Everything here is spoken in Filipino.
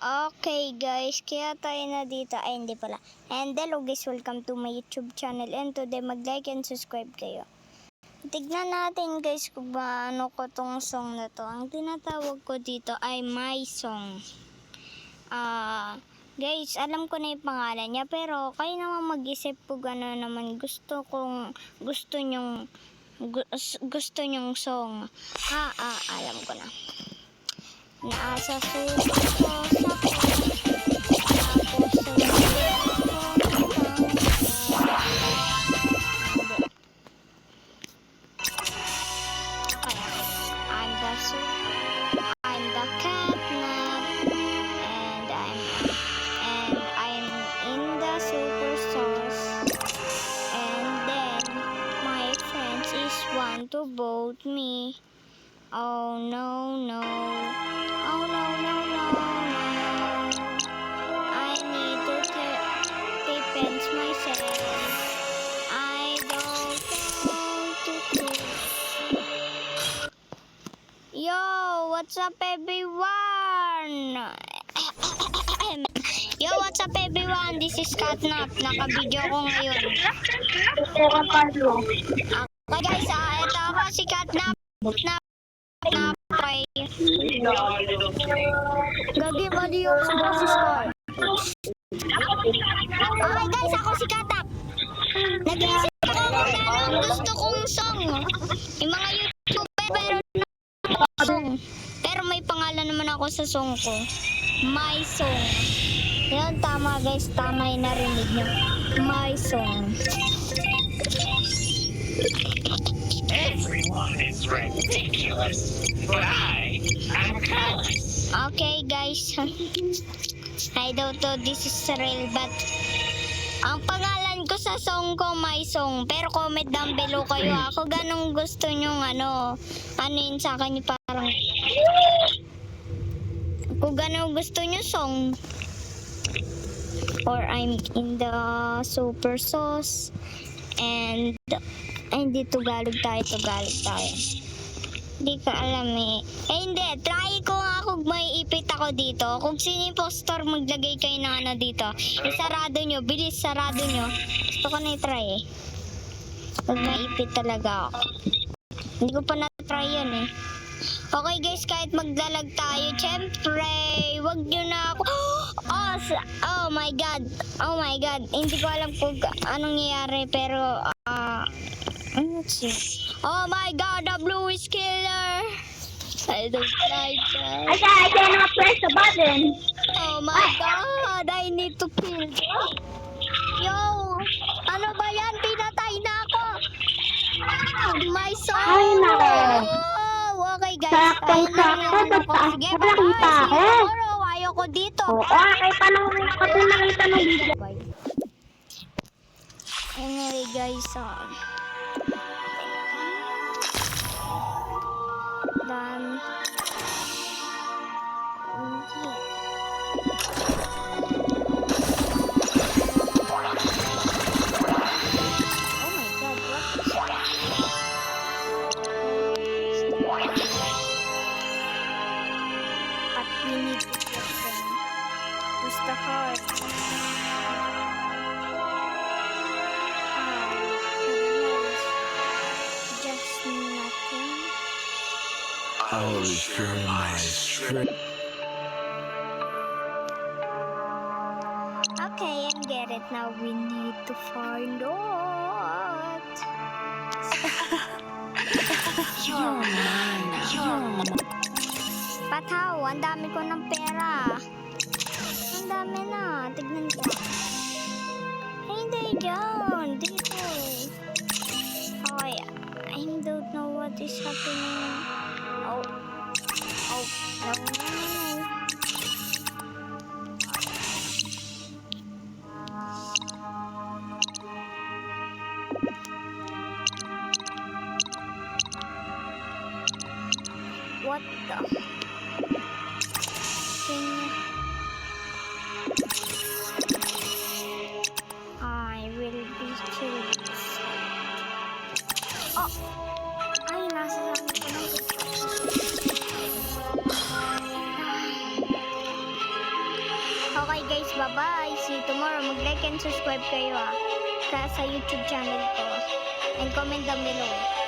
Okay guys, kaya tayo na dito. Ay, hindi pala. And hello guys, welcome to my YouTube channel. And today, mag-like and subscribe kayo. Tignan natin guys kung paano ko tong song na to. Ang tinatawag ko dito ay My Song. Guys, alam ko na yung pangalan niya. Pero kayo naman mag-isip kung ano naman gusto nyong song. Alam ko na. Nasa suso ako. Tapos I'm the catnap, and I'm in the super sauce, and then my friends is want to vote me. Oh no no. Oh no no no no. I need to defend myself. I don't want to choose. Yo, what's up everyone? Yo, what's up everyone? This is Catnap. Naka-video ko ngayon. Okay guys, ito ako si Catnap. Pray. Gagi, mali yung sa boses ko. Okay guys, ako si Katak. Nag-iisip ako kung ano gusto kong song. Yung mga YouTuber pero song. Pero may pangalan naman ako sa song ko. My Song. Yan, tama guys. Tama yung narinig nyo. My Song. Everyone is ridiculous, but I am callous. Okay guys, I don't know this is real, but ang pangalan ko sa song ko, My Song. Pero comment down below kayo ako ganong gusto nyong ano yun sa akin yung parang kung ganong gusto nyo song. Or I'm in the super sauce and dito Tagalog tayo. Hindi ko alam eh. Hindi. Try ko nga kung may ipit ako dito. Kung sino yung impostor, maglagay kayo ng ano dito. Isarado nyo. Bilis, sarado nyo. Gusto ko na i-try eh. Pag may ipit talaga ako. Hindi ko pa na-try yan eh. Okay guys, kahit maglalag tayo, syempre, wag nyo na ako. Oh my god. Hindi ko alam kung anong nangyayari, pero let's see. Oh my god, the blue is killer. I don't like that. I cannot press the button. Oh my god, I need to kill. Yo, ano ba yan? Pinatay na ako. My soul. Ay, nako. Oh, okay guys. Sakto. Sige, Nakita ako. Ayoko dito. Okay, panahon ako din nakita ng video. Bye. Anyway guys, dan oh my god, but we need to get them. Who's the heart? Just nothing. I will share my strength. Okay, I get it. Now we need to find out. You're mine. Pataw, ang dami ko ng pera. Ang dami na. Tignan ko. Hindi dyan. Dito. Okay, I don't know what is happening. Oh, no. What the? I will be killed. Oh! Ay, nasa sabi ko na. Okay guys, bye-bye. See you tomorrow. Mag-like and subscribe kayo sa YouTube channel ko. And comment down below.